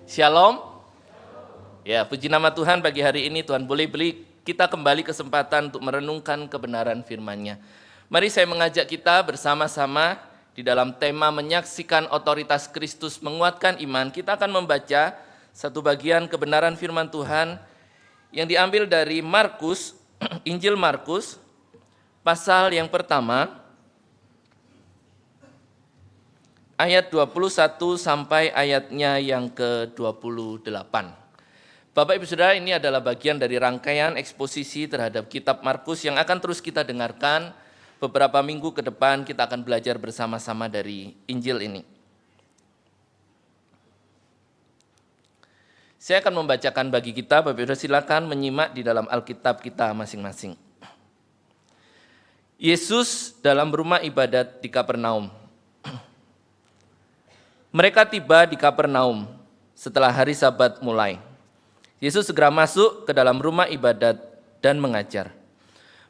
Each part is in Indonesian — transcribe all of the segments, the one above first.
Shalom. Ya, puji nama Tuhan pagi hari ini Tuhan boleh beri kita kembali kesempatan untuk merenungkan kebenaran firman-Nya. Mari saya mengajak kita bersama-sama di dalam tema menyaksikan otoritas Kristus menguatkan iman. Kita akan membaca satu bagian kebenaran firman Tuhan yang diambil dari Markus, Injil Markus, pasal yang pertama, ayat 21 sampai ayatnya yang ke-28. Bapak Ibu Saudara, ini adalah bagian dari rangkaian eksposisi terhadap kitab Markus yang akan terus kita dengarkan. Beberapa minggu ke depan kita akan belajar bersama-sama dari Injil ini. Saya akan membacakan bagi kita, Bapak Ibu Saudara silakan menyimak di dalam Alkitab kita masing-masing. Yesus dalam rumah ibadat di Kapernaum. Mereka tiba di Kapernaum setelah hari Sabat mulai. Yesus segera masuk ke dalam rumah ibadat dan mengajar.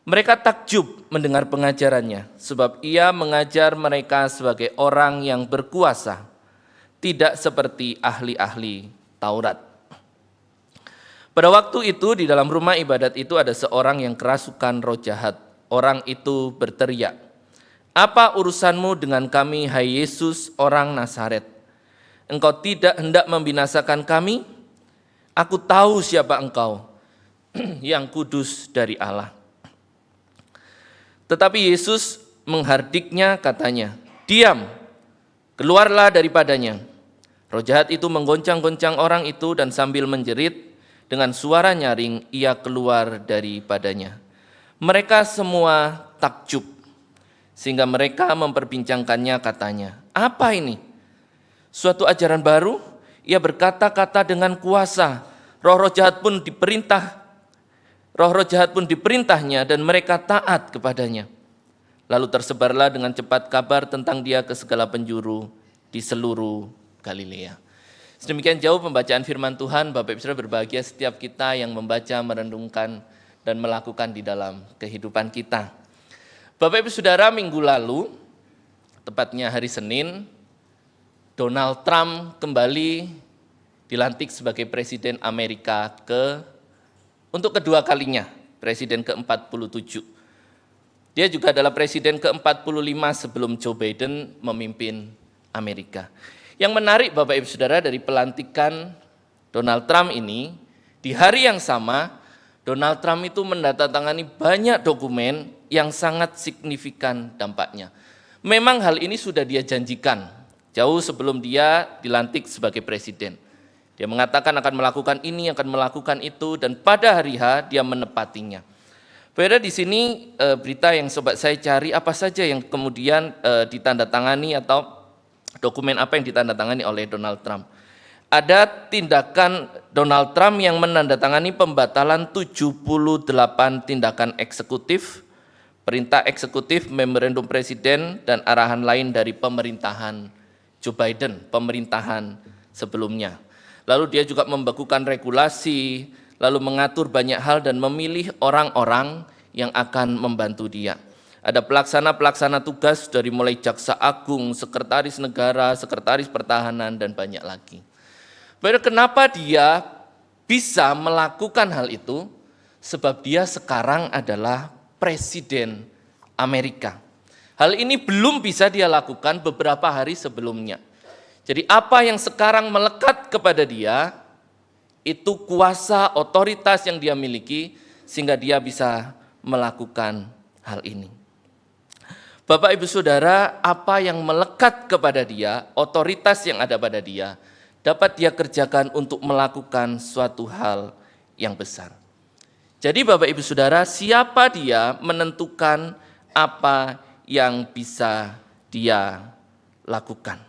Mereka takjub mendengar pengajarannya, sebab ia mengajar mereka sebagai orang yang berkuasa, tidak seperti ahli-ahli Taurat. Pada waktu itu di dalam rumah ibadat itu ada seorang yang kerasukan roh jahat. Orang itu berteriak, "Apa urusanmu dengan kami, hai Yesus, orang Nazaret? Engkau tidak hendak membinasakan kami? Aku tahu siapa engkau, yang kudus dari Allah." Tetapi Yesus menghardiknya, katanya, "Diam, keluarlah daripadanya." Roh jahat itu menggoncang-goncang orang itu dan sambil menjerit dengan suara nyaring, ia keluar daripadanya. Mereka semua takjub, sehingga mereka memperbincangkannya, katanya, "Apa ini? Suatu ajaran baru, ia berkata-kata dengan kuasa, roh-roh jahat pun diperintahnya dan mereka taat kepadanya." Lalu tersebarlah dengan cepat kabar tentang dia ke segala penjuru di seluruh Galilea. Sedemikian jauh pembacaan firman Tuhan. Bapak Ibu Saudara, berbahagia setiap kita yang membaca, merenungkan, dan melakukan di dalam kehidupan kita. Bapak Ibu Saudara, minggu lalu, tepatnya hari Senin, Donald Trump kembali dilantik sebagai Presiden Amerika untuk kedua kalinya, Presiden ke-47. Dia juga adalah Presiden ke-45 sebelum Joe Biden memimpin Amerika. Yang menarik Bapak Ibu Saudara dari pelantikan Donald Trump ini, di hari yang sama, Donald Trump itu menandatangani banyak dokumen yang sangat signifikan dampaknya. Memang hal ini sudah dia janjikan jauh sebelum dia dilantik sebagai presiden. Dia mengatakan akan melakukan ini, akan melakukan itu, dan pada hari H dia menepatinya. Pada di sini berita yang sobat saya cari, apa saja yang kemudian ditandatangani atau dokumen apa yang ditandatangani oleh Donald Trump. Ada tindakan Donald Trump yang menandatangani pembatalan 78 tindakan eksekutif, perintah eksekutif, memorandum presiden, dan arahan lain dari pemerintahan Joe Biden, pemerintahan sebelumnya. Lalu dia juga membekukan regulasi, lalu mengatur banyak hal dan memilih orang-orang yang akan membantu dia. Ada pelaksana-pelaksana tugas dari mulai jaksa agung, sekretaris negara, sekretaris pertahanan, dan banyak lagi. Kenapa dia bisa melakukan hal itu? Sebab dia sekarang adalah Presiden Amerika. Hal ini belum bisa dia lakukan beberapa hari sebelumnya. Jadi apa yang sekarang melekat kepada dia, itu kuasa otoritas yang dia miliki, sehingga dia bisa melakukan hal ini. Bapak Ibu Saudara, apa yang melekat kepada dia, otoritas yang ada pada dia, dapat dia kerjakan untuk melakukan suatu hal yang besar. Jadi Bapak Ibu Saudara, siapa dia menentukan apa yang bisa dia lakukan.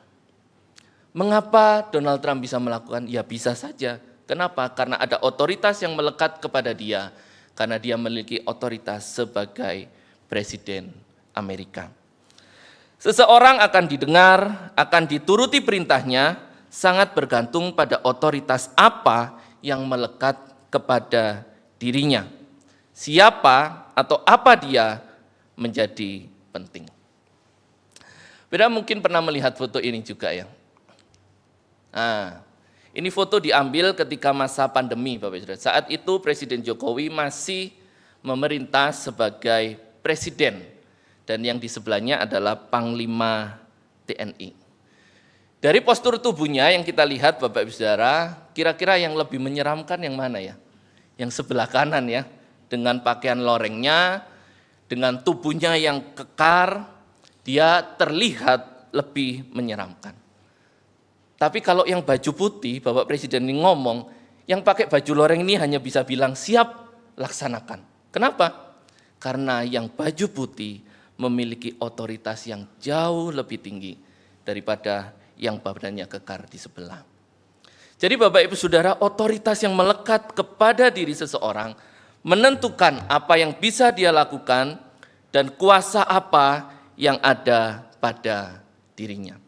Mengapa Donald Trump bisa melakukan? Ya bisa saja. Kenapa? Karena ada otoritas yang melekat kepada dia, karena dia memiliki otoritas sebagai Presiden Amerika. Seseorang akan didengar, akan dituruti perintahnya, sangat bergantung pada otoritas apa yang melekat kepada dirinya. Siapa atau apa dia menjadi penting. Beda mungkin pernah melihat foto ini juga ya. Nah, Ini foto diambil ketika masa pandemi, Bapak Saudara. Saat itu Presiden Jokowi masih memerintah sebagai presiden dan yang di sebelahnya adalah Panglima TNI. Dari postur tubuhnya yang kita lihat Bapak Ibu Saudara, kira-kira yang lebih menyeramkan yang mana ya? Yang sebelah kanan ya, dengan pakaian lorengnya, dengan tubuhnya yang kekar, dia terlihat lebih menyeramkan. Tapi kalau yang baju putih, Bapak Presiden ini ngomong, yang pakai baju loreng ini hanya bisa bilang siap, laksanakan. Kenapa? Karena yang baju putih memiliki otoritas yang jauh lebih tinggi daripada yang badannya kekar di sebelah. Jadi Bapak Ibu Saudara, otoritas yang melekat kepada diri seseorang menentukan apa yang bisa dia lakukan dan kuasa apa yang ada pada dirinya.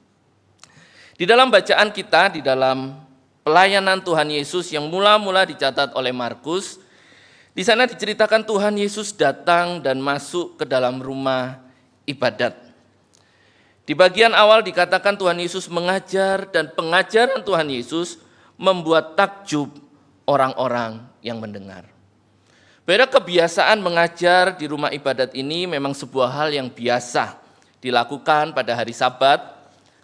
Di dalam bacaan kita, di dalam pelayanan Tuhan Yesus yang mula-mula dicatat oleh Markus, di sana diceritakan Tuhan Yesus datang dan masuk ke dalam rumah ibadat. Di bagian awal dikatakan Tuhan Yesus mengajar dan pengajaran Tuhan Yesus membuat takjub orang-orang yang mendengar. Beda kebiasaan mengajar di rumah ibadat ini memang sebuah hal yang biasa dilakukan pada hari Sabat,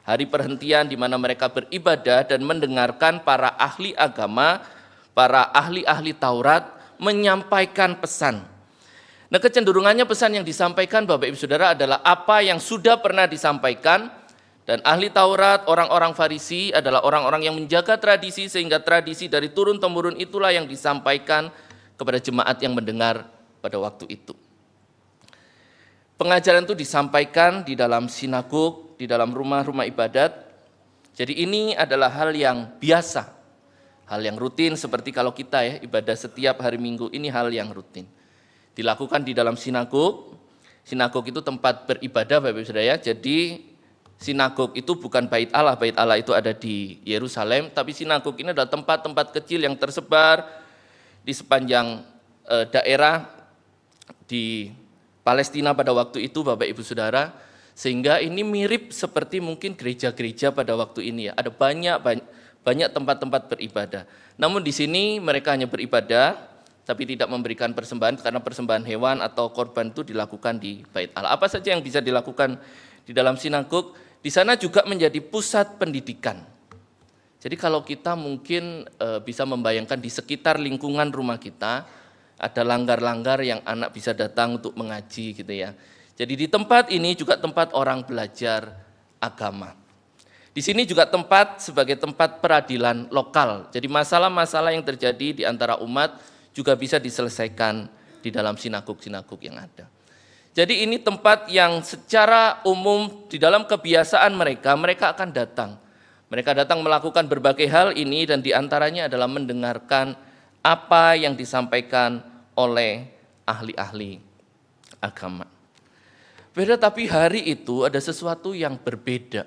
hari perhentian di mana mereka beribadah dan mendengarkan para ahli agama, para ahli-ahli Taurat menyampaikan pesan. Nah, kecenderungannya pesan yang disampaikan Bapak Ibu Saudara adalah apa yang sudah pernah disampaikan, dan ahli Taurat, orang-orang Farisi adalah orang-orang yang menjaga tradisi sehingga tradisi dari turun-temurun itulah yang disampaikan kepada jemaat yang mendengar pada waktu itu. Pengajaran itu disampaikan di dalam sinagog, di dalam rumah-rumah ibadat. Jadi ini adalah hal yang biasa, hal yang rutin seperti kalau kita ya ibadah setiap hari Minggu, ini hal yang rutin. Dilakukan di dalam sinagog. Sinagog itu tempat beribadah Bapak Ibu Saudara ya. Jadi sinagog itu bukan bait Allah itu ada di Yerusalem, tapi sinagog ini adalah tempat-tempat kecil yang tersebar di sepanjang daerah di Palestina pada waktu itu Bapak Ibu Saudara, sehingga ini mirip seperti mungkin gereja-gereja pada waktu ini ya. Ada banyak tempat-tempat beribadah. Namun di sini mereka hanya beribadah tapi tidak memberikan persembahan karena persembahan hewan atau korban itu dilakukan di bait Allah. Apa saja yang bisa dilakukan di dalam sinagog? Di sana juga menjadi pusat pendidikan. Jadi kalau kita mungkin bisa membayangkan di sekitar lingkungan rumah kita ada langgar-langgar yang anak bisa datang untuk mengaji gitu ya. Jadi di tempat ini juga tempat orang belajar agama. Di sini juga tempat sebagai tempat peradilan lokal. Jadi masalah-masalah yang terjadi di antara umat juga bisa diselesaikan di dalam sinagog-sinagog yang ada. Jadi ini tempat yang secara umum di dalam kebiasaan mereka akan datang. Mereka datang melakukan berbagai hal ini dan diantaranya adalah mendengarkan apa yang disampaikan oleh ahli-ahli agama. Beda, tapi hari itu ada sesuatu yang berbeda.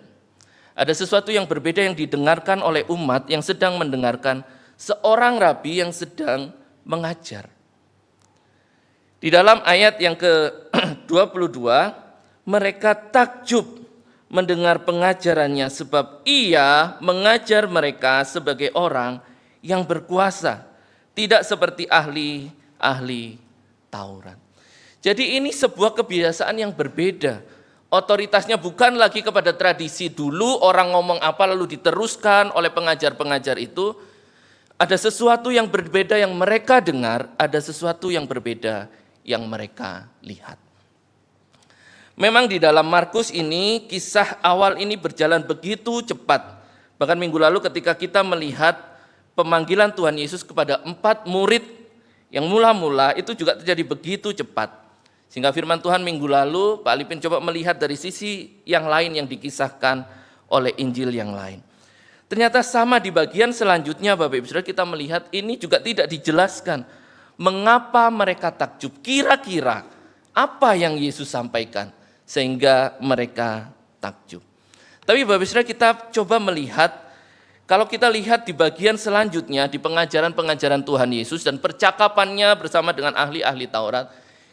Ada sesuatu yang berbeda yang didengarkan oleh umat yang sedang mendengarkan seorang rabi yang sedang mengajar. Di dalam ayat yang ke-22, mereka takjub mendengar pengajarannya sebab ia mengajar mereka sebagai orang yang berkuasa, tidak seperti ahli Taurat. Jadi ini sebuah kebiasaan yang berbeda. Otoritasnya bukan lagi kepada tradisi dulu, orang ngomong apa lalu diteruskan oleh pengajar-pengajar itu. Ada sesuatu yang berbeda yang mereka dengar, ada sesuatu yang berbeda yang mereka lihat. Memang di dalam Markus ini, kisah awal ini berjalan begitu cepat. Bahkan minggu lalu ketika kita melihat pemanggilan Tuhan Yesus kepada 4 murid yang mula-mula itu juga terjadi begitu cepat. Sehingga firman Tuhan minggu lalu, Pak Alipin coba melihat dari sisi yang lain yang dikisahkan oleh Injil yang lain. Ternyata sama di bagian selanjutnya Bapak Ibu Saudara kita melihat ini juga tidak dijelaskan. Mengapa mereka takjub? Kira-kira apa yang Yesus sampaikan sehingga mereka takjub. Tapi Bapak Ibu Saudara kita coba melihat, kalau kita lihat di bagian selanjutnya di pengajaran-pengajaran Tuhan Yesus dan percakapannya bersama dengan ahli-ahli Taurat,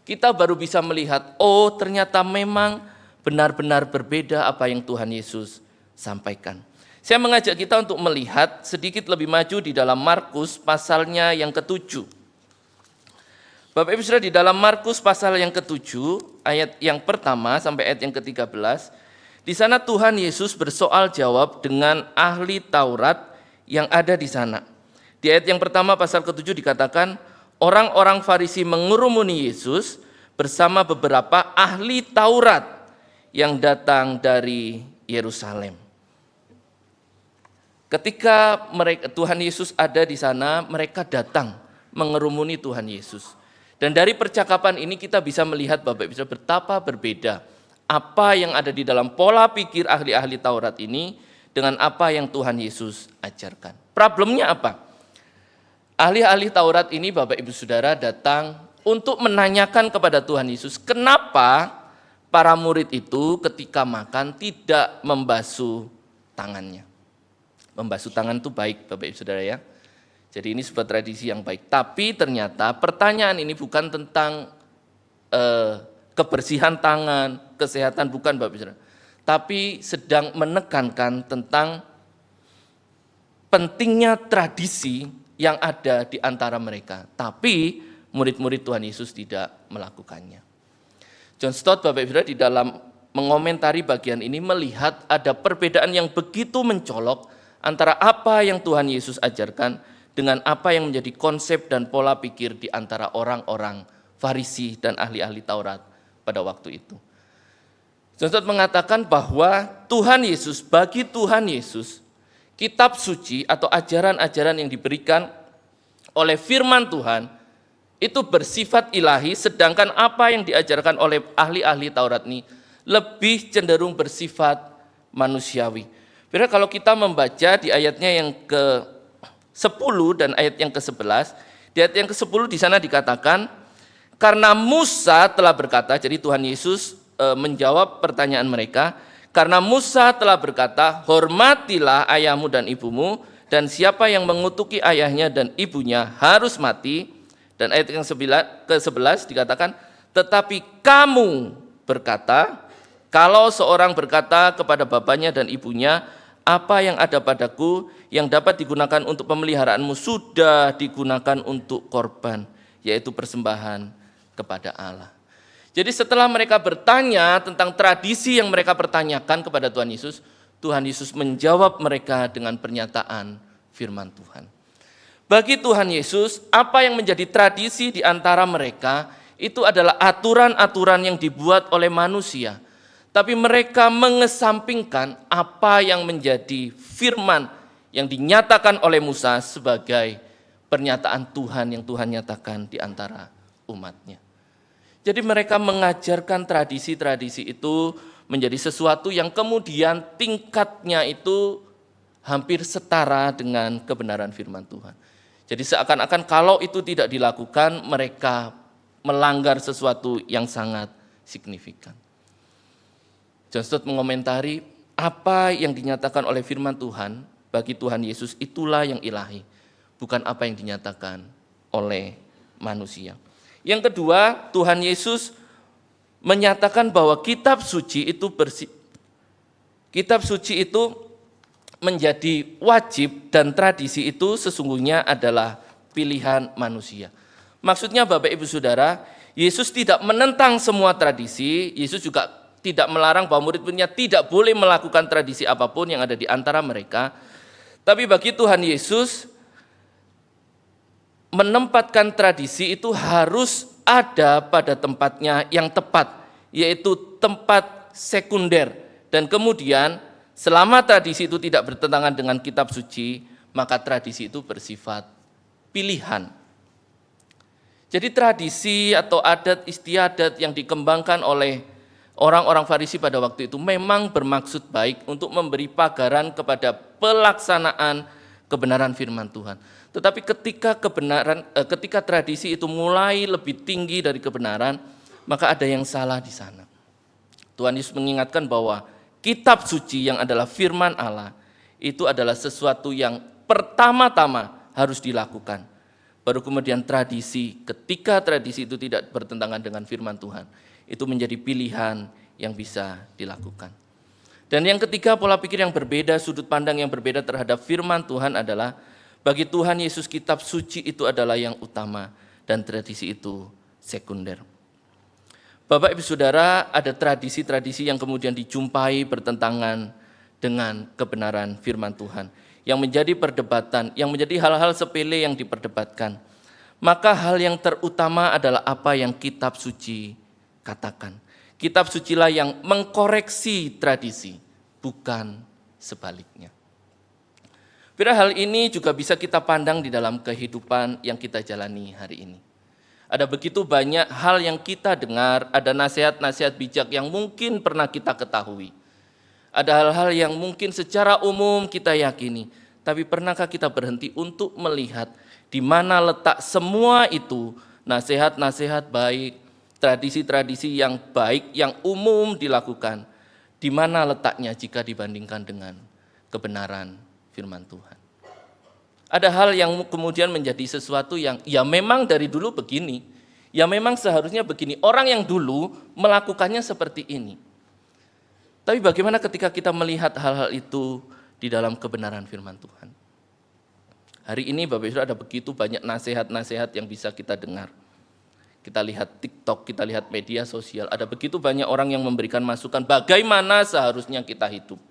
kita baru bisa melihat, oh ternyata memang benar-benar berbeda apa yang Tuhan Yesus sampaikan. Saya mengajak kita untuk melihat sedikit lebih maju di dalam Markus pasalnya yang ke-7. Bapak Ibu Saudara, di dalam Markus pasal yang ke-7, ayat yang pertama sampai ayat yang ke-13, di sana Tuhan Yesus bersoal jawab dengan ahli Taurat yang ada di sana. Di ayat yang pertama pasal ke-7 dikatakan, orang-orang Farisi mengurumuni Yesus bersama beberapa ahli Taurat yang datang dari Yerusalem. Ketika Tuhan Yesus ada di sana, mereka datang mengerumuni Tuhan Yesus. Dan dari percakapan ini kita bisa melihat Bapak Ibu betapa berbeda apa yang ada di dalam pola pikir ahli-ahli Taurat ini dengan apa yang Tuhan Yesus ajarkan. Problemnya apa? Ahli-ahli Taurat ini Bapak Ibu Saudara datang untuk menanyakan kepada Tuhan Yesus, kenapa para murid itu ketika makan tidak membasuh tangannya. Membasuh tangan itu baik Bapak Ibu Saudara ya. Jadi ini sebuah tradisi yang baik. Tapi ternyata pertanyaan ini bukan tentang kebersihan tangan, kesehatan, bukan Bapak Ibu Saudara. Tapi sedang menekankan tentang pentingnya tradisi yang ada di antara mereka. Tapi murid-murid Tuhan Yesus tidak melakukannya. John Stott Bapak Ibu Saudara di dalam mengomentari bagian ini melihat ada perbedaan yang begitu mencolok antara apa yang Tuhan Yesus ajarkan dengan apa yang menjadi konsep dan pola pikir di antara orang-orang Farisi dan ahli-ahli Taurat pada waktu itu. John Stott mengatakan bahwa bagi Tuhan Yesus, kitab suci atau ajaran-ajaran yang diberikan oleh firman Tuhan itu bersifat ilahi, sedangkan apa yang diajarkan oleh ahli-ahli Taurat ini lebih cenderung bersifat manusiawi. Karena kalau kita membaca di ayatnya yang ke-10 dan ayat yang ke-11, di ayat yang ke-10 di sana dikatakan, karena Musa telah berkata, jadi Tuhan Yesus menjawab pertanyaan mereka, karena Musa telah berkata, hormatilah ayahmu dan ibumu, dan siapa yang mengutuki ayahnya dan ibunya harus mati. Dan ayat yang ke-11 dikatakan, tetapi kamu berkata, kalau seorang berkata kepada bapaknya dan ibunya, apa yang ada padaku yang dapat digunakan untuk pemeliharaanmu sudah digunakan untuk korban, yaitu persembahan kepada Allah. Jadi setelah mereka bertanya tentang tradisi yang mereka pertanyakan kepada Tuhan Yesus menjawab mereka dengan pernyataan firman Tuhan. Bagi Tuhan Yesus, apa yang menjadi tradisi di antara mereka itu adalah aturan-aturan yang dibuat oleh manusia. Tapi mereka mengesampingkan apa yang menjadi firman yang dinyatakan oleh Musa sebagai pernyataan Tuhan yang Tuhan nyatakan di antara umatnya. Jadi mereka mengajarkan tradisi-tradisi itu menjadi sesuatu yang kemudian tingkatnya itu hampir setara dengan kebenaran firman Tuhan. Jadi seakan-akan kalau itu tidak dilakukan, mereka melanggar sesuatu yang sangat signifikan. John Stott mengomentari apa yang dinyatakan oleh firman Tuhan bagi Tuhan Yesus itulah yang ilahi, bukan apa yang dinyatakan oleh manusia. Yang kedua, Tuhan Yesus menyatakan bahwa kitab suci itu menjadi wajib dan tradisi itu sesungguhnya adalah pilihan manusia. Maksudnya Bapak Ibu Saudara, Yesus tidak menentang semua tradisi, Yesus juga tidak melarang bahwa murid-muridnya tidak boleh melakukan tradisi apapun yang ada di antara mereka. Tapi bagi Tuhan Yesus, menempatkan tradisi itu harus ada pada tempatnya yang tepat, yaitu tempat sekunder. Dan kemudian selama tradisi itu tidak bertentangan dengan kitab suci, maka tradisi itu bersifat pilihan. Jadi tradisi atau adat istiadat yang dikembangkan oleh orang-orang Farisi pada waktu itu memang bermaksud baik untuk memberi pagaran kepada pelaksanaan kebenaran firman Tuhan. Tetapi ketika tradisi itu mulai lebih tinggi dari kebenaran, maka ada yang salah di sana. Tuhan Yesus mengingatkan bahwa kitab suci yang adalah firman Allah itu adalah sesuatu yang pertama-tama harus dilakukan. Baru kemudian tradisi, ketika tradisi itu tidak bertentangan dengan firman Tuhan, itu menjadi pilihan yang bisa dilakukan. Dan yang ketiga, pola pikir yang berbeda, sudut pandang yang berbeda terhadap firman Tuhan adalah bagi Tuhan Yesus kitab suci itu adalah yang utama dan tradisi itu sekunder. Bapak Ibu Saudara, ada tradisi-tradisi yang kemudian dijumpai bertentangan dengan kebenaran firman Tuhan, yang menjadi perdebatan, yang menjadi hal-hal sepele yang diperdebatkan. Maka hal yang terutama adalah apa yang kitab suci katakan. Kitab sucilah yang mengkoreksi tradisi, bukan sebaliknya. Bila hal ini juga bisa kita pandang di dalam kehidupan yang kita jalani hari ini. Ada begitu banyak hal yang kita dengar, ada nasihat-nasihat bijak yang mungkin pernah kita ketahui. Ada hal-hal yang mungkin secara umum kita yakini, tapi pernahkah kita berhenti untuk melihat di mana letak semua itu, nasihat-nasihat baik, tradisi-tradisi yang baik, yang umum dilakukan, di mana letaknya jika dibandingkan dengan kebenaran firman Tuhan. Ada hal yang kemudian menjadi sesuatu yang ya memang dari dulu begini, ya memang seharusnya begini. Orang yang dulu melakukannya seperti ini. Tapi bagaimana ketika kita melihat hal-hal itu di dalam kebenaran firman Tuhan? Hari ini Bapak Ibu ada begitu banyak nasihat-nasihat yang bisa kita dengar. Kita lihat TikTok, kita lihat media sosial, ada begitu banyak orang yang memberikan masukan bagaimana seharusnya kita hidup.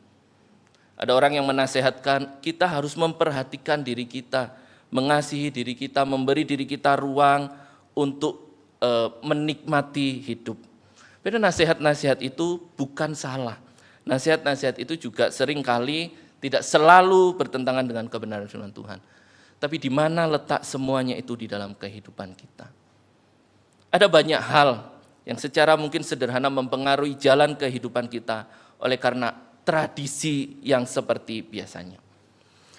Ada orang yang menasehatkan kita harus memperhatikan diri kita, mengasihi diri kita, memberi diri kita ruang untuk menikmati hidup. Padahal nasihat-nasihat itu bukan salah. Nasihat-nasihat itu juga seringkali tidak selalu bertentangan dengan kebenaran firman Tuhan. Tapi di mana letak semuanya itu di dalam kehidupan kita? Ada banyak hal yang secara mungkin sederhana mempengaruhi jalan kehidupan kita oleh karena tradisi yang seperti biasanya.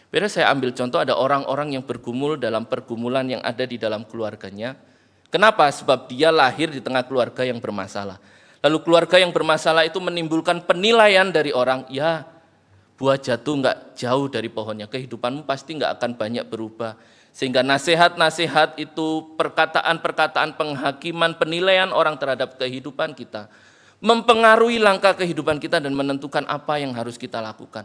Biar saya ambil contoh, ada orang-orang yang bergumul dalam pergumulan yang ada di dalam keluarganya. Kenapa? Sebab dia lahir di tengah keluarga yang bermasalah. Lalu keluarga yang bermasalah itu menimbulkan penilaian dari orang, ya buah jatuh nggak jauh dari pohonnya, kehidupanmu pasti nggak akan banyak berubah. Sehingga nasihat-nasihat itu, perkataan-perkataan penghakiman, penilaian orang terhadap kehidupan kita, mempengaruhi langkah kehidupan kita dan menentukan apa yang harus kita lakukan.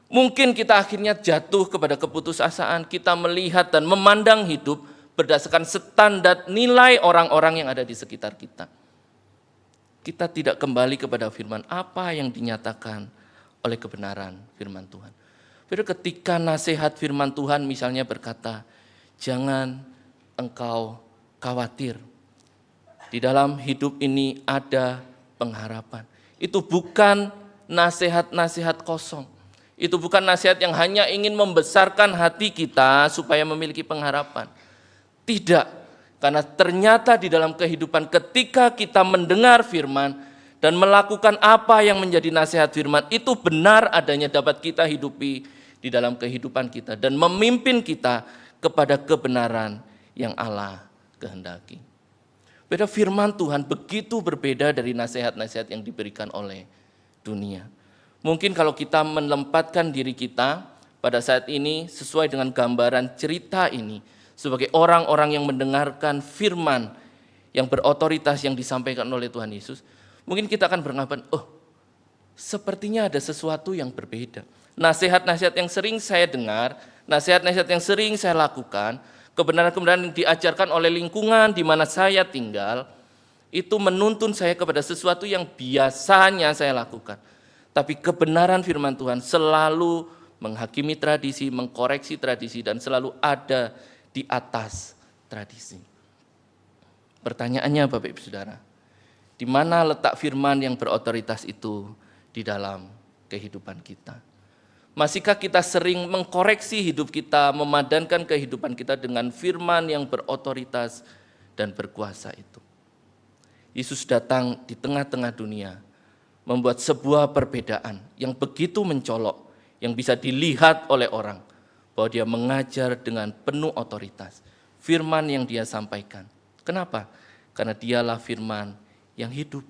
Mungkin kita akhirnya jatuh kepada keputusasaan, kita melihat dan memandang hidup berdasarkan standar nilai orang-orang yang ada di sekitar kita. Kita tidak kembali kepada firman apa yang dinyatakan oleh kebenaran firman Tuhan. Jadi ketika nasihat firman Tuhan misalnya berkata, jangan engkau khawatir, di dalam hidup ini ada pengharapan. Itu bukan nasihat-nasihat kosong. Itu bukan nasihat yang hanya ingin membesarkan hati kita supaya memiliki pengharapan. Tidak, karena ternyata di dalam kehidupan ketika kita mendengar firman dan melakukan apa yang menjadi nasihat firman, itu benar adanya dapat kita hidupi di dalam kehidupan kita dan memimpin kita kepada kebenaran yang Allah kehendaki. Beda firman Tuhan begitu berbeda dari nasihat-nasihat yang diberikan oleh dunia. Mungkin kalau kita menempatkan diri kita pada saat ini sesuai dengan gambaran cerita ini sebagai orang-orang yang mendengarkan firman yang berotoritas yang disampaikan oleh Tuhan Yesus, mungkin kita akan beranggapan, oh sepertinya ada sesuatu yang berbeda. Nasihat-nasihat yang sering saya dengar, nasihat-nasihat yang sering saya lakukan, kebenaran-kebenaran yang diajarkan oleh lingkungan di mana saya tinggal, itu menuntun saya kepada sesuatu yang biasanya saya lakukan. Tapi kebenaran firman Tuhan selalu menghakimi tradisi, mengkoreksi tradisi, dan selalu ada di atas tradisi. Pertanyaannya Bapak Ibu Saudara, di mana letak firman yang berotoritas itu di dalam kehidupan kita? Masihkah kita sering mengkoreksi hidup kita, memadankan kehidupan kita dengan firman yang berotoritas dan berkuasa itu? Yesus datang di tengah-tengah dunia, membuat sebuah perbedaan yang begitu mencolok, yang bisa dilihat oleh orang, bahwa dia mengajar dengan penuh otoritas. Firman yang dia sampaikan. Kenapa? Karena dialah firman yang hidup,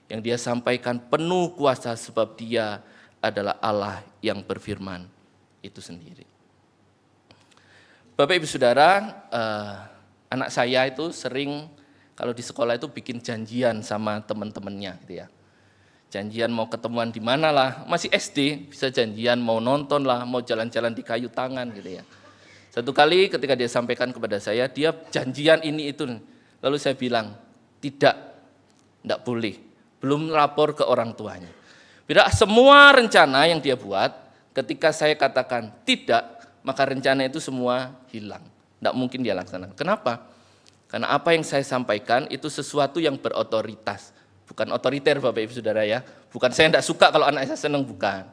yang dia sampaikan penuh kuasa sebab dia adalah Allah yang berfirman itu sendiri. Bapak Ibu Saudara, anak saya itu sering kalau di sekolah itu bikin janjian sama teman-temannya gitu ya. Janjian mau ketemuan di mana lah, masih SD bisa janjian mau nonton lah, mau jalan-jalan di kayu tangan gitu ya. Satu kali ketika dia sampaikan kepada saya, dia janjian ini itu. Lalu saya bilang, tidak boleh, belum lapor ke orang tuanya. Bila semua rencana yang dia buat, ketika saya katakan tidak, maka rencana itu semua hilang. Tidak mungkin dia laksanakan. Kenapa? Karena apa yang saya sampaikan itu sesuatu yang berotoritas. Bukan otoriter Bapak Ibu Saudara ya. Bukan saya tidak suka kalau anak saya senang, bukan.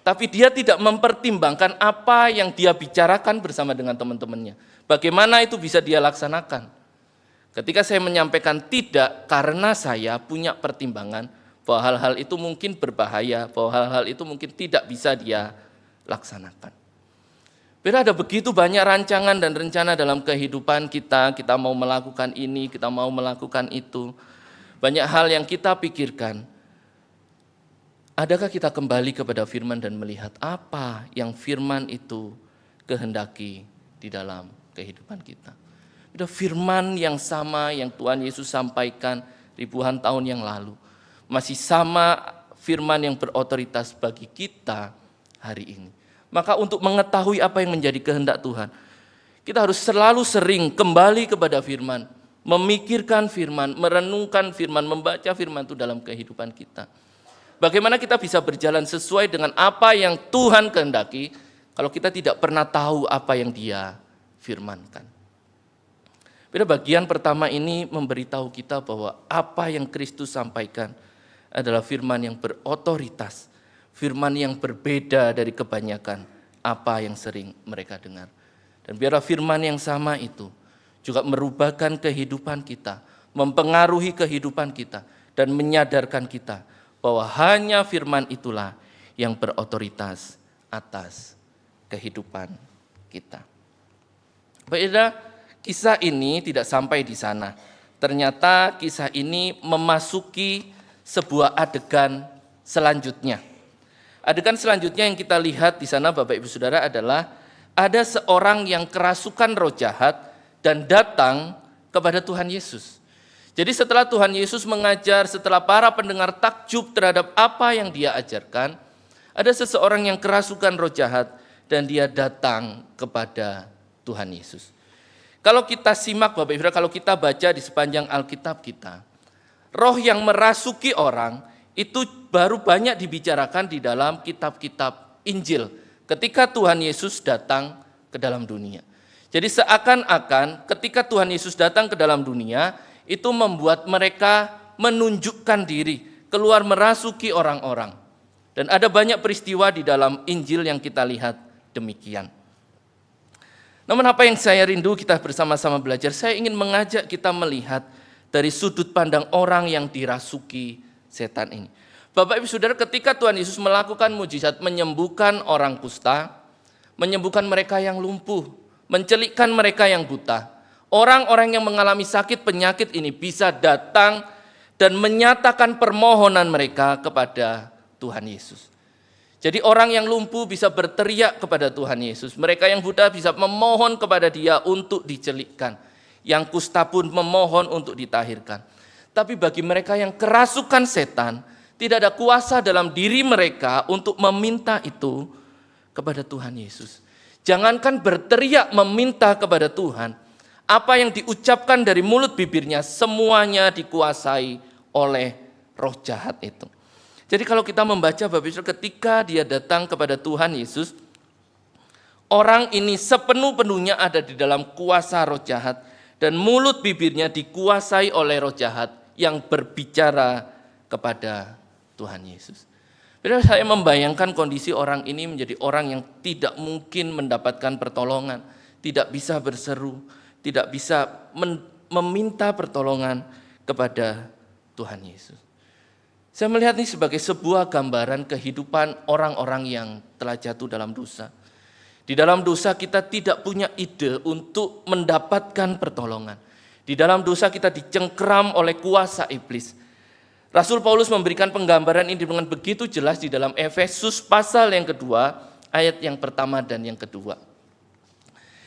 Tapi dia tidak mempertimbangkan apa yang dia bicarakan bersama dengan teman-temannya. Bagaimana itu bisa dia laksanakan. Ketika saya menyampaikan tidak karena saya punya pertimbangan bahwa hal-hal itu mungkin berbahaya, bahwa hal-hal itu mungkin tidak bisa dia laksanakan. Bila ada begitu banyak rancangan dan rencana dalam kehidupan kita mau melakukan ini, kita mau melakukan itu. Banyak hal yang kita pikirkan. Adakah kita kembali kepada firman dan melihat apa yang firman itu kehendaki di dalam kehidupan kita? Ada firman yang sama yang Tuhan Yesus sampaikan ribuan tahun yang lalu. Masih sama firman yang berotoritas bagi kita hari ini. Maka untuk mengetahui apa yang menjadi kehendak Tuhan, kita harus selalu sering kembali kepada firman. Memikirkan firman, merenungkan firman, membaca firman itu dalam kehidupan kita. Bagaimana kita bisa berjalan sesuai dengan apa yang Tuhan kehendaki kalau kita tidak pernah tahu apa yang Dia firmankan. Pada bagian pertama ini memberitahu kita bahwa apa yang Kristus sampaikan adalah firman yang berotoritas, firman yang berbeda dari kebanyakan apa yang sering mereka dengar. Dan biarlah firman yang sama itu juga merubahkan kehidupan kita, mempengaruhi kehidupan kita, dan menyadarkan kita bahwa hanya firman itulah yang berotoritas atas kehidupan kita. Baiklah, kisah ini tidak sampai di sana. Ternyata kisah ini memasuki sebuah adegan selanjutnya. Adegan selanjutnya yang kita lihat di sana Bapak Ibu Saudara adalah ada seorang yang kerasukan roh jahat dan datang kepada Tuhan Yesus. Jadi setelah Tuhan Yesus mengajar, setelah para pendengar takjub terhadap apa yang Dia ajarkan, ada seseorang yang kerasukan roh jahat dan dia datang kepada Tuhan Yesus. Kalau kita simak Bapak Ibu, kalau kita baca di sepanjang Alkitab kita, roh yang merasuki orang itu baru banyak dibicarakan di dalam kitab-kitab Injil ketika Tuhan Yesus datang ke dalam dunia. Jadi seakan-akan ketika Tuhan Yesus datang ke dalam dunia, itu membuat mereka menunjukkan diri, keluar merasuki orang-orang. Dan ada banyak peristiwa di dalam Injil yang kita lihat demikian. Namun apa yang saya rindu kita bersama-sama belajar, saya ingin mengajak kita melihat dari sudut pandang orang yang dirasuki setan ini. Bapak Ibu Saudara, ketika Tuhan Yesus melakukan mujizat menyembuhkan orang kusta, menyembuhkan mereka yang lumpuh, mencelikkan mereka yang buta, orang-orang yang mengalami sakit penyakit ini bisa datang dan menyatakan permohonan mereka kepada Tuhan Yesus. Jadi orang yang lumpuh bisa berteriak kepada Tuhan Yesus. Mereka yang buta bisa memohon kepada Dia untuk dicelikkan. Yang kusta pun memohon untuk ditahirkan. Tapi bagi mereka yang kerasukan setan, tidak ada kuasa dalam diri mereka untuk meminta itu kepada Tuhan Yesus. Jangankan berteriak meminta kepada Tuhan, apa yang diucapkan dari mulut bibirnya semuanya dikuasai oleh roh jahat itu. Jadi kalau kita membaca Bapak Ibu, ketika dia datang kepada Tuhan Yesus, orang ini sepenuh-penuhnya ada di dalam kuasa roh jahat dan mulut bibirnya dikuasai oleh roh jahat yang berbicara kepada Tuhan Yesus. Bila saya membayangkan kondisi orang ini menjadi orang yang tidak mungkin mendapatkan pertolongan, tidak bisa berseru, tidak bisa meminta pertolongan kepada Tuhan Yesus. Saya melihat ini sebagai sebuah gambaran kehidupan orang-orang yang telah jatuh dalam dosa. Di dalam dosa kita tidak punya ide untuk mendapatkan pertolongan. Di dalam dosa kita dicengkeram oleh kuasa iblis. Rasul Paulus memberikan penggambaran ini dengan begitu jelas di dalam Efesus pasal yang kedua, ayat yang pertama dan yang kedua.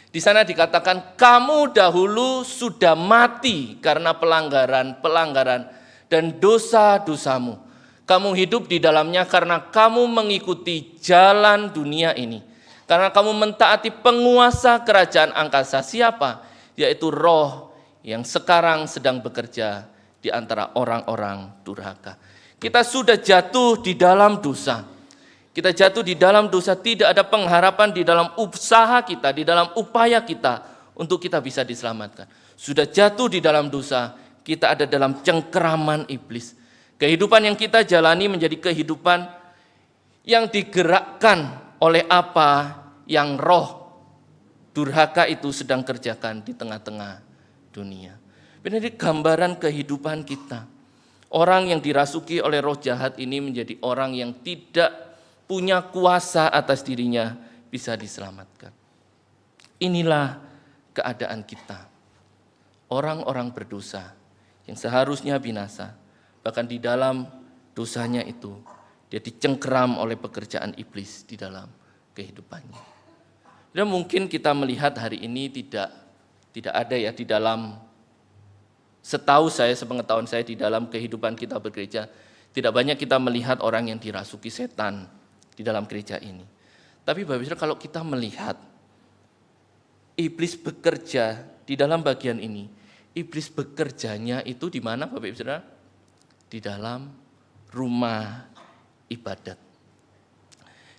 Di sana dikatakan, kamu dahulu sudah mati karena pelanggaran dan dosa-dosamu. Kamu hidup di dalamnya karena kamu mengikuti jalan dunia ini. Karena kamu mentaati penguasa kerajaan angkasa. Siapa? Yaitu roh yang sekarang sedang bekerja di antara orang-orang durhaka. Kita sudah jatuh di dalam dosa. Kita jatuh di dalam dosa, tidak ada pengharapan di dalam usaha kita, di dalam upaya kita untuk kita bisa diselamatkan. Sudah jatuh di dalam dosa, kita ada dalam cengkeraman iblis. Kehidupan yang kita jalani menjadi kehidupan yang digerakkan oleh apa yang roh durhaka itu sedang kerjakan di tengah-tengah dunia. Benar, ini gambaran kehidupan kita. Orang yang dirasuki oleh roh jahat ini menjadi orang yang tidak punya kuasa atas dirinya bisa diselamatkan. Inilah keadaan kita. Orang-orang berdosa yang seharusnya binasa, bahkan di dalam dosanya itu dia dicengkeram oleh pekerjaan iblis di dalam kehidupannya. Dan mungkin kita melihat hari ini tidak ada ya di dalam, setahu saya, sepengetahuan saya di dalam kehidupan kita bergereja, tidak banyak kita melihat orang yang dirasuki setan di dalam gereja ini. Tapi Bapak Ibu Saudara, kalau kita melihat iblis bekerja di dalam bagian ini, iblis bekerjanya itu di mana Bapak Ibu Saudara? Di dalam rumah ibadat.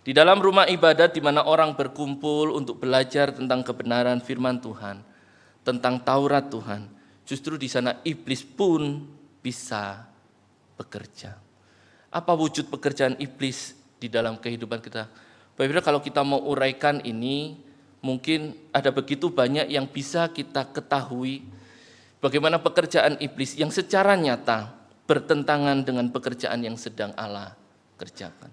Di dalam rumah ibadat di mana orang berkumpul untuk belajar tentang kebenaran firman Tuhan, tentang Taurat Tuhan, justru di sana iblis pun bisa bekerja. Apa wujud pekerjaan iblis di dalam kehidupan kita? Bapak Ibu, kalau kita mau uraikan ini, mungkin ada begitu banyak yang bisa kita ketahui bagaimana pekerjaan iblis yang secara nyata bertentangan dengan pekerjaan yang sedang Allah kerjakan.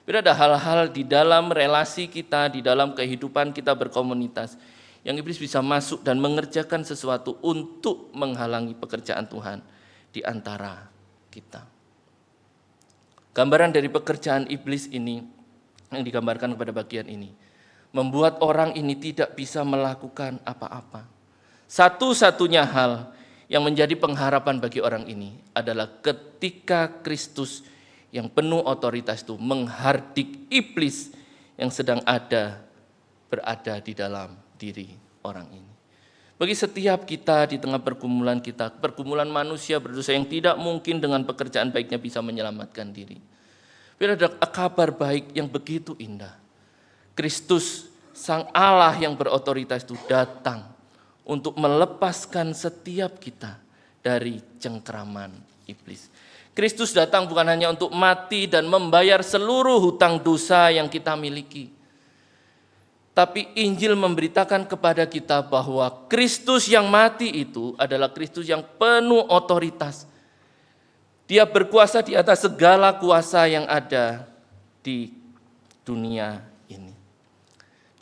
Bila ada hal-hal di dalam relasi kita, di dalam kehidupan kita berkomunitas, yang iblis bisa masuk dan mengerjakan sesuatu untuk menghalangi pekerjaan Tuhan di antara kita. Gambaran dari pekerjaan iblis ini, yang digambarkan pada bagian ini, membuat orang ini tidak bisa melakukan apa-apa. Satu-satunya hal yang menjadi pengharapan bagi orang ini adalah ketika Kristus yang penuh otoritas itu menghardik iblis yang sedang berada di dalam diri orang ini. Bagi setiap kita di tengah pergumulan kita, pergumulan manusia berdosa yang tidak mungkin dengan pekerjaan baiknya bisa menyelamatkan diri. Bila ada kabar baik yang begitu indah, Kristus Sang Allah yang berotoritas itu datang untuk melepaskan setiap kita dari cengkeraman iblis. Kristus datang bukan hanya untuk mati dan membayar seluruh hutang dosa yang kita miliki. Tapi Injil memberitakan kepada kita bahwa Kristus yang mati itu adalah Kristus yang penuh otoritas. Dia berkuasa di atas segala kuasa yang ada di dunia ini.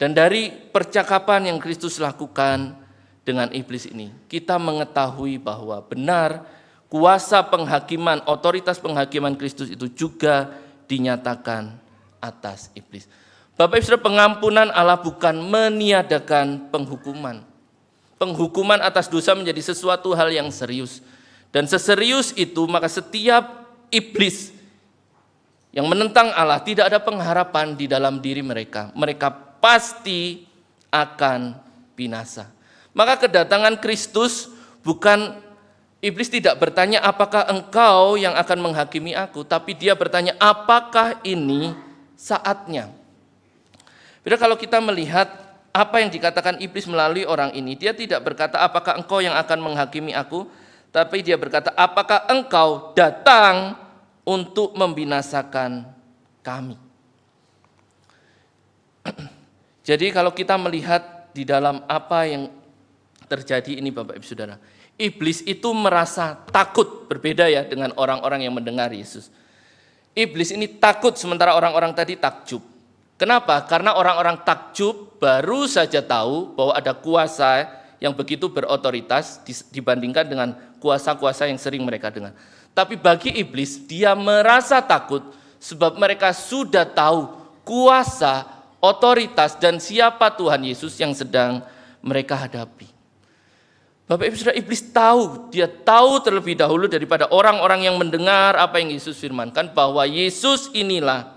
Dan dari percakapan yang Kristus lakukan dengan iblis ini, kita mengetahui bahwa benar kuasa penghakiman, otoritas penghakiman Kristus itu juga dinyatakan atas iblis. Bapak Ibu Saudara, pengampunan Allah bukan meniadakan penghukuman. Penghukuman atas dosa menjadi sesuatu hal yang serius. Dan seserius itu, maka setiap iblis yang menentang Allah tidak ada pengharapan di dalam diri mereka. Mereka pasti akan binasa. Maka kedatangan Kristus bukan, iblis tidak bertanya apakah engkau yang akan menghakimi aku, tapi dia bertanya apakah ini saatnya. Bila kalau kita melihat apa yang dikatakan iblis melalui orang ini, dia tidak berkata apakah engkau yang akan menghakimi aku, tapi dia berkata apakah engkau datang untuk membinasakan kami. Jadi kalau kita melihat di dalam apa yang terjadi ini Bapak Ibu Saudara, iblis itu merasa takut, berbeda ya dengan orang-orang yang mendengar Yesus. Iblis ini takut sementara orang-orang tadi takjub. Kenapa? Karena orang-orang takjub baru saja tahu bahwa ada kuasa yang begitu berotoritas dibandingkan dengan kuasa-kuasa yang sering mereka dengar. Tapi bagi iblis, dia merasa takut sebab mereka sudah tahu kuasa, otoritas dan siapa Tuhan Yesus yang sedang mereka hadapi. Bapak Ibu Saudara, iblis tahu, dia tahu terlebih dahulu daripada orang-orang yang mendengar apa yang Yesus firmankan, bahwa Yesus inilah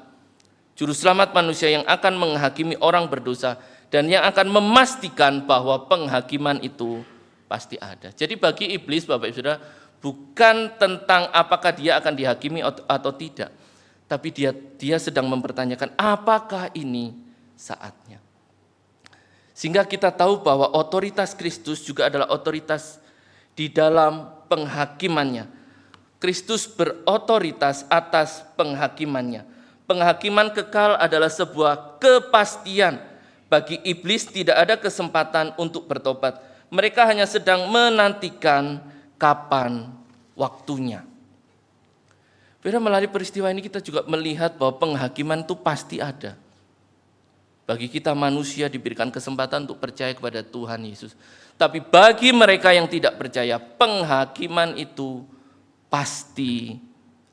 juru selamat manusia yang akan menghakimi orang berdosa dan yang akan memastikan bahwa penghakiman itu pasti ada. Jadi bagi iblis, Bapak Ibu Saudara, bukan tentang apakah dia akan dihakimi atau tidak, tapi dia sedang mempertanyakan apakah ini saatnya. Sehingga kita tahu bahwa otoritas Kristus juga adalah otoritas di dalam penghakimannya. Kristus berotoritas atas penghakimannya. Penghakiman kekal adalah sebuah kepastian. Bagi iblis tidak ada kesempatan untuk bertobat. Mereka hanya sedang menantikan kapan waktunya. Beda melalui peristiwa ini kita juga melihat bahwa penghakiman itu pasti ada. Bagi kita manusia diberikan kesempatan untuk percaya kepada Tuhan Yesus. Tapi bagi mereka yang tidak percaya, penghakiman itu pasti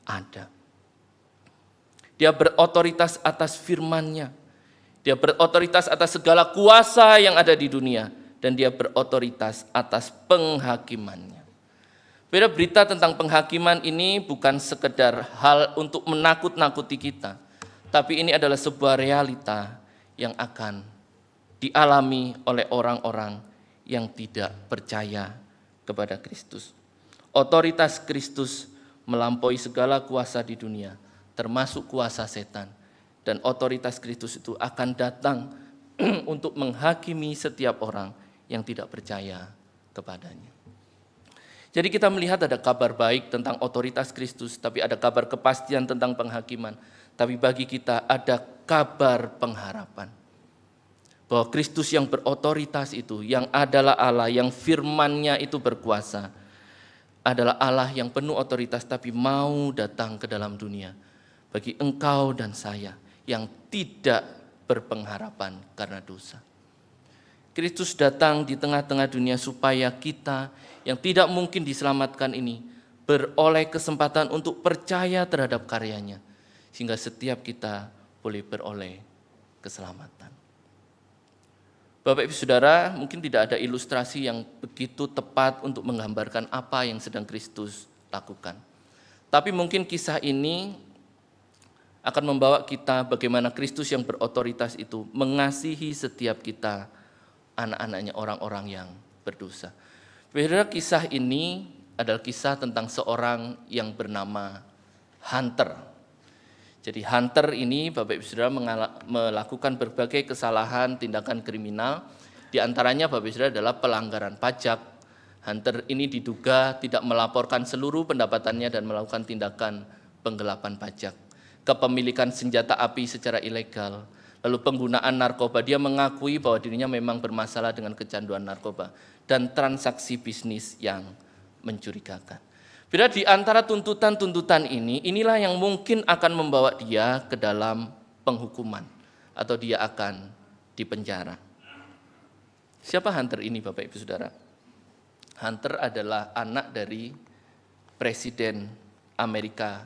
ada. Dia berotoritas atas firman-Nya. Dia berotoritas atas segala kuasa yang ada di dunia. Dan dia berotoritas atas penghakiman-Nya. Beda berita tentang penghakiman ini bukan sekedar hal untuk menakut-nakuti kita. Tapi ini adalah sebuah realita yang akan dialami oleh orang-orang yang tidak percaya kepada Kristus. Otoritas Kristus melampaui segala kuasa di dunia, termasuk kuasa setan. Dan otoritas Kristus itu akan datang untuk menghakimi setiap orang yang tidak percaya kepadanya. Jadi kita melihat ada kabar baik tentang otoritas Kristus, tapi ada kabar kepastian tentang penghakiman. Tapi bagi kita ada kabar pengharapan. Bahwa Kristus yang berotoritas itu, yang adalah Allah, yang firman-Nya itu berkuasa, adalah Allah yang penuh otoritas tapi mau datang ke dalam dunia. Bagi engkau dan saya yang tidak berpengharapan karena dosa. Kristus datang di tengah-tengah dunia supaya kita yang tidak mungkin diselamatkan ini beroleh kesempatan untuk percaya terhadap karya-Nya. Sehingga setiap kita boleh beroleh keselamatan. Bapak Ibu Saudara, mungkin tidak ada ilustrasi yang begitu tepat untuk menggambarkan apa yang sedang Kristus lakukan. Tapi mungkin kisah ini akan membawa kita bagaimana Kristus yang berotoritas itu mengasihi setiap kita, anak-anaknya, orang-orang yang berdosa. Saudara, kisah ini adalah kisah tentang seorang yang bernama Hunter. Jadi Hunter ini, Bapak Ibu Saudara, melakukan berbagai kesalahan, tindakan kriminal. Di antaranya Bapak Ibu Saudara adalah pelanggaran pajak. Hunter ini diduga tidak melaporkan seluruh pendapatannya dan melakukan tindakan penggelapan pajak. Kepemilikan senjata api secara ilegal. Lalu penggunaan narkoba, dia mengakui bahwa dirinya memang bermasalah dengan kecanduan narkoba. Dan transaksi bisnis yang mencurigakan. Bila di antara tuntutan-tuntutan ini, inilah yang mungkin akan membawa dia ke dalam penghukuman. Atau dia akan dipenjara. Siapa Hunter ini Bapak Ibu Saudara? Hunter adalah anak dari Presiden Amerika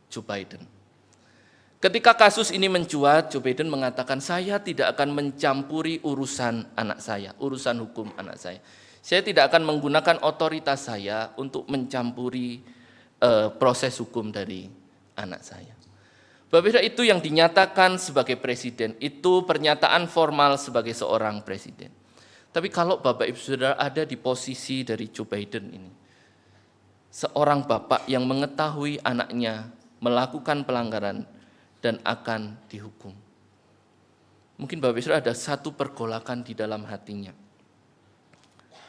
Joe Biden. Ketika kasus ini mencuat, Joe Biden mengatakan, saya tidak akan mencampuri urusan anak saya, urusan hukum anak saya. Saya tidak akan menggunakan otoritas saya untuk mencampuri proses hukum dari anak saya. Bapak Ibu, itu yang dinyatakan sebagai presiden, itu pernyataan formal sebagai seorang presiden. Tapi kalau Bapak Ibu Saudara ada di posisi dari Joe Biden ini, seorang bapak yang mengetahui anaknya melakukan pelanggaran dan akan dihukum. Mungkin Bapak Ibu Saudara ada satu pergolakan di dalam hatinya.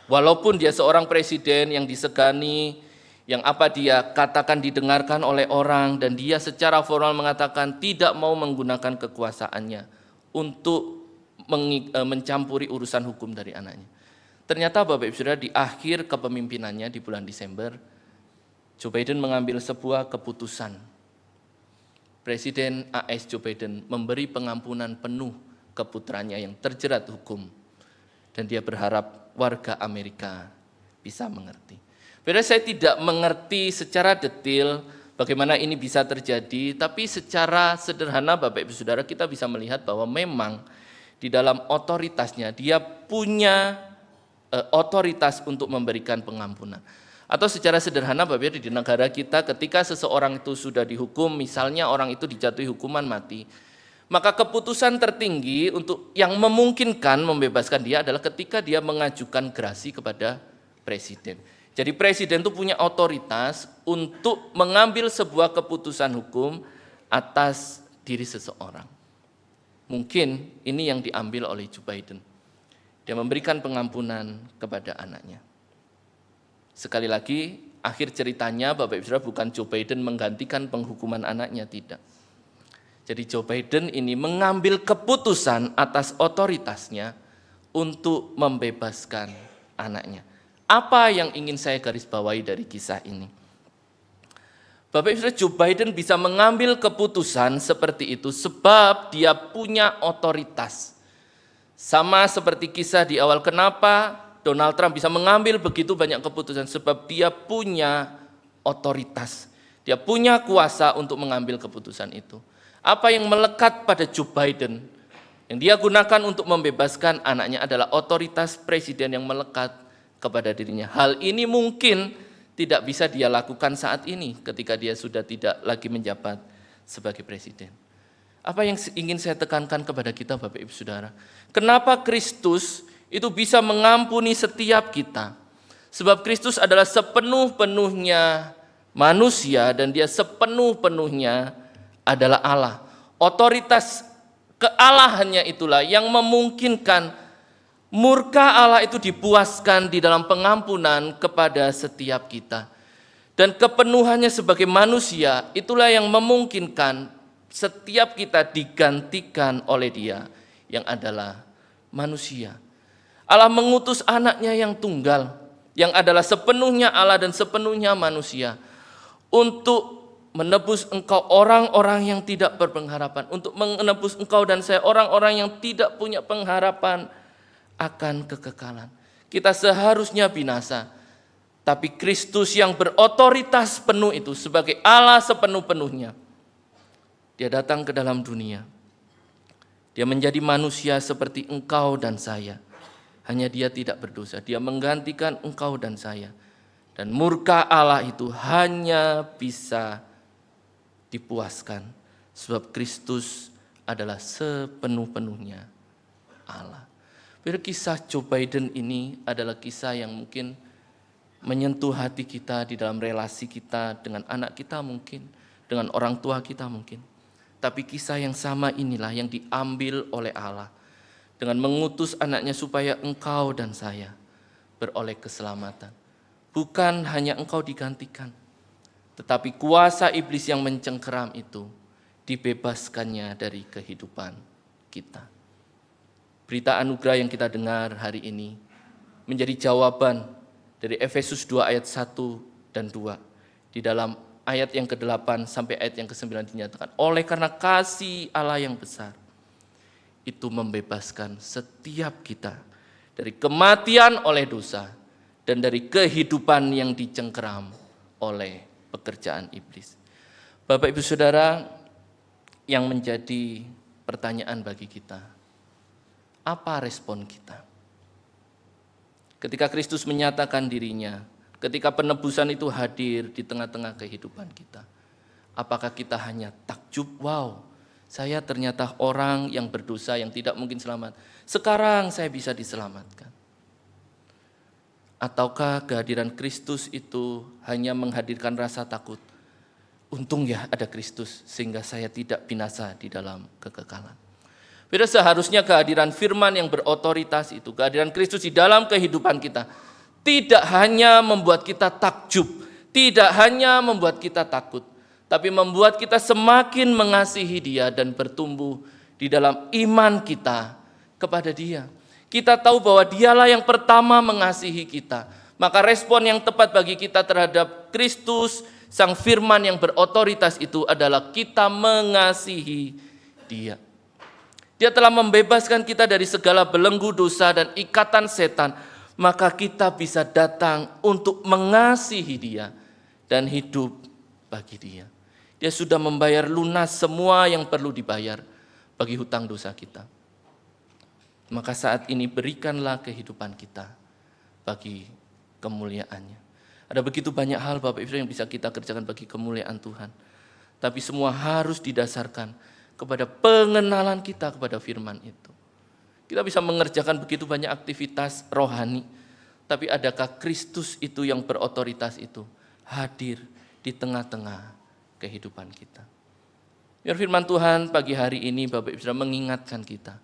Walaupun dia seorang presiden yang disegani, yang apa dia katakan didengarkan oleh orang, dan dia secara formal mengatakan tidak mau menggunakan kekuasaannya untuk mencampuri urusan hukum dari anaknya. Ternyata Bapak Ibu Saudara di akhir kepemimpinannya di bulan Desember, Joe Biden mengambil sebuah keputusan. Presiden AS Joe Biden memberi pengampunan penuh ke putranya yang terjerat hukum. Dan dia berharap warga Amerika bisa mengerti. Padahal saya tidak mengerti secara detail bagaimana ini bisa terjadi, tapi secara sederhana Bapak Ibu Saudara kita bisa melihat bahwa memang di dalam otoritasnya dia punya otoritas untuk memberikan pengampunan. Atau secara sederhana Bapak Ibu, di negara kita ketika seseorang itu sudah dihukum, misalnya orang itu dijatuhi hukuman mati, maka keputusan tertinggi untuk yang memungkinkan membebaskan dia adalah ketika dia mengajukan gerasi kepada presiden. Jadi presiden itu punya otoritas untuk mengambil sebuah keputusan hukum atas diri seseorang. Mungkin ini yang diambil oleh Joe Biden. Dia memberikan pengampunan kepada anaknya. Sekali lagi, akhir ceritanya Bapak Ibu Saudara, bukan Joe Biden menggantikan penghukuman anaknya, tidak. Jadi Joe Biden ini mengambil keputusan atas otoritasnya untuk membebaskan anaknya. Apa yang ingin saya garis bawahi dari kisah ini? Bapak Ibu Saudara, Joe Biden bisa mengambil keputusan seperti itu sebab dia punya otoritas. Sama seperti kisah di awal, kenapa Donald Trump bisa mengambil begitu banyak keputusan? Sebab dia punya otoritas. Dia punya kuasa untuk mengambil keputusan itu. Apa yang melekat pada Joe Biden, yang dia gunakan untuk membebaskan anaknya adalah otoritas presiden yang melekat kepada dirinya. Hal ini mungkin tidak bisa dia lakukan saat ini ketika dia sudah tidak lagi menjabat sebagai presiden. Apa yang ingin saya tekankan kepada kita Bapak Ibu Saudara? Kenapa Kristus itu bisa mengampuni setiap kita? Sebab Kristus adalah sepenuh-penuhnya manusia dan dia sepenuh-penuhnya adalah Allah. Otoritas kealahannya itulah yang memungkinkan murka Allah itu dipuaskan di dalam pengampunan kepada setiap kita. Dan kepenuhannya sebagai manusia itulah yang memungkinkan setiap kita digantikan oleh Dia yang adalah manusia. Allah mengutus anaknya yang tunggal, yang adalah sepenuhnya Allah dan sepenuhnya manusia, untuk menebus engkau orang-orang yang tidak berpengharapan, untuk menebus engkau dan saya orang-orang yang tidak punya pengharapan akan kekekalan. Kita seharusnya binasa, tapi Kristus yang berotoritas penuh itu sebagai Allah sepenuh-penuhnya, Dia datang ke dalam dunia. Dia menjadi manusia seperti engkau dan saya. Hanya Dia tidak berdosa. Dia menggantikan engkau dan saya. Dan murka Allah itu hanya bisa dipuaskan sebab Kristus adalah sepenuh-penuhnya Allah. Kisah Joe Biden ini adalah kisah yang mungkin menyentuh hati kita di dalam relasi kita dengan anak kita mungkin, dengan orang tua kita mungkin. Tapi kisah yang sama inilah yang diambil oleh Allah dengan mengutus anaknya supaya engkau dan saya beroleh keselamatan. Bukan hanya engkau digantikan, tetapi kuasa iblis yang mencengkeram itu dibebaskannya dari kehidupan kita. Berita anugerah yang kita dengar hari ini menjadi jawaban dari Efesus 2 ayat 1 dan 2. Di dalam ayat yang ke-8 sampai ayat yang ke-9 dinyatakan, oleh karena kasih Allah yang besar, itu membebaskan setiap kita dari kematian oleh dosa dan dari kehidupan yang dicengkeram oleh pekerjaan iblis. Bapak Ibu Saudara, yang menjadi pertanyaan bagi kita, apa respon kita? Ketika Kristus menyatakan dirinya, ketika penebusan itu hadir di tengah-tengah kehidupan kita, apakah kita hanya takjub, wow, saya ternyata orang yang berdosa yang tidak mungkin selamat, sekarang saya bisa diselamatkan? Ataukah kehadiran Kristus itu hanya menghadirkan rasa takut, untung ya ada Kristus sehingga saya tidak binasa di dalam kekekalan? Beda, seharusnya kehadiran firman yang berotoritas itu, kehadiran Kristus di dalam kehidupan kita, tidak hanya membuat kita takjub, tidak hanya membuat kita takut, tapi membuat kita semakin mengasihi Dia dan bertumbuh di dalam iman kita kepada Dia. Kita tahu bahwa Dialah yang pertama mengasihi kita, maka respon yang tepat bagi kita terhadap Kristus, Sang Firman yang berotoritas itu adalah kita mengasihi Dia. Dia telah membebaskan kita dari segala belenggu dosa dan ikatan setan, maka kita bisa datang untuk mengasihi Dia dan hidup bagi Dia. Dia sudah membayar lunas semua yang perlu dibayar bagi hutang dosa kita. Maka saat ini berikanlah kehidupan kita bagi kemuliaan-Nya. Ada begitu banyak hal Bapak Ibu yang bisa kita kerjakan bagi kemuliaan Tuhan. Tapi semua harus didasarkan kepada pengenalan kita kepada firman itu. Kita bisa mengerjakan begitu banyak aktivitas rohani, tapi adakah Kristus itu yang berotoritas itu hadir di tengah-tengah kehidupan kita? Biar firman Tuhan pagi hari ini Bapak Ibu Saudara mengingatkan kita.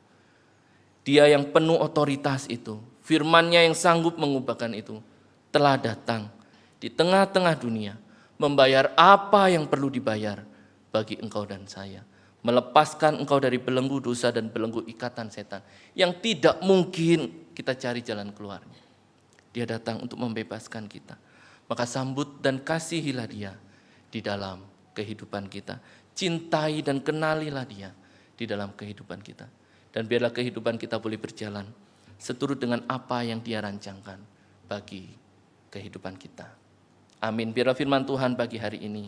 Dia yang penuh otoritas itu, firman-Nya yang sanggup mengubahkan itu, telah datang di tengah-tengah dunia, membayar apa yang perlu dibayar bagi engkau dan saya. Melepaskan engkau dari belenggu dosa dan belenggu ikatan setan, yang tidak mungkin kita cari jalan keluarnya. Dia datang untuk membebaskan kita. Maka sambut dan kasihilah Dia di dalam kehidupan kita. Cintai dan kenalilah Dia di dalam kehidupan kita. Dan biarlah kehidupan kita boleh berjalan seturut dengan apa yang Dia rancangkan bagi kehidupan kita. Amin. Biarlah firman Tuhan pagi hari ini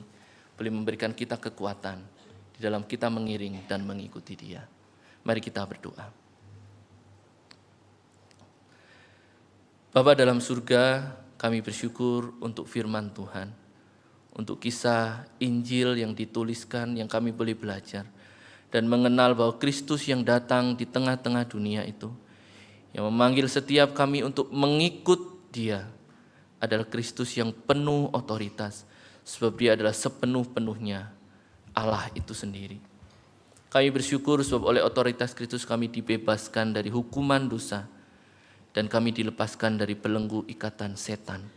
boleh memberikan kita kekuatan di dalam kita mengiring dan mengikuti Dia. Mari kita berdoa. Bapa dalam surga, kami bersyukur untuk firman Tuhan, untuk kisah Injil yang dituliskan, yang kami boleh belajar, dan mengenal bahwa Kristus yang datang di tengah-tengah dunia itu, yang memanggil setiap kami untuk mengikut Dia, adalah Kristus yang penuh otoritas, sebab Dia adalah sepenuh-penuhnya Allah itu sendiri. Kami bersyukur sebab oleh otoritas Kristus kami dibebaskan dari hukuman dosa, dan kami dilepaskan dari belenggu ikatan setan.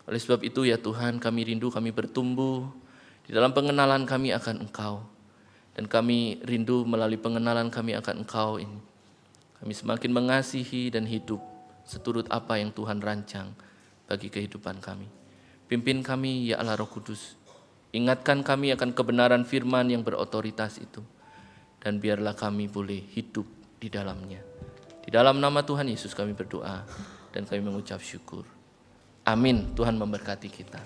Oleh sebab itu ya Tuhan, kami rindu kami bertumbuh di dalam pengenalan kami akan Engkau. Dan kami rindu melalui pengenalan kami akan Engkau ini, kami semakin mengasihi dan hidup seturut apa yang Tuhan rancang bagi kehidupan kami. Pimpin kami ya Allah Roh Kudus, ingatkan kami akan kebenaran firman yang berotoritas itu, dan biarlah kami boleh hidup di dalamnya. Di dalam nama Tuhan Yesus kami berdoa dan kami mengucap syukur. Amin. Tuhan memberkati kita.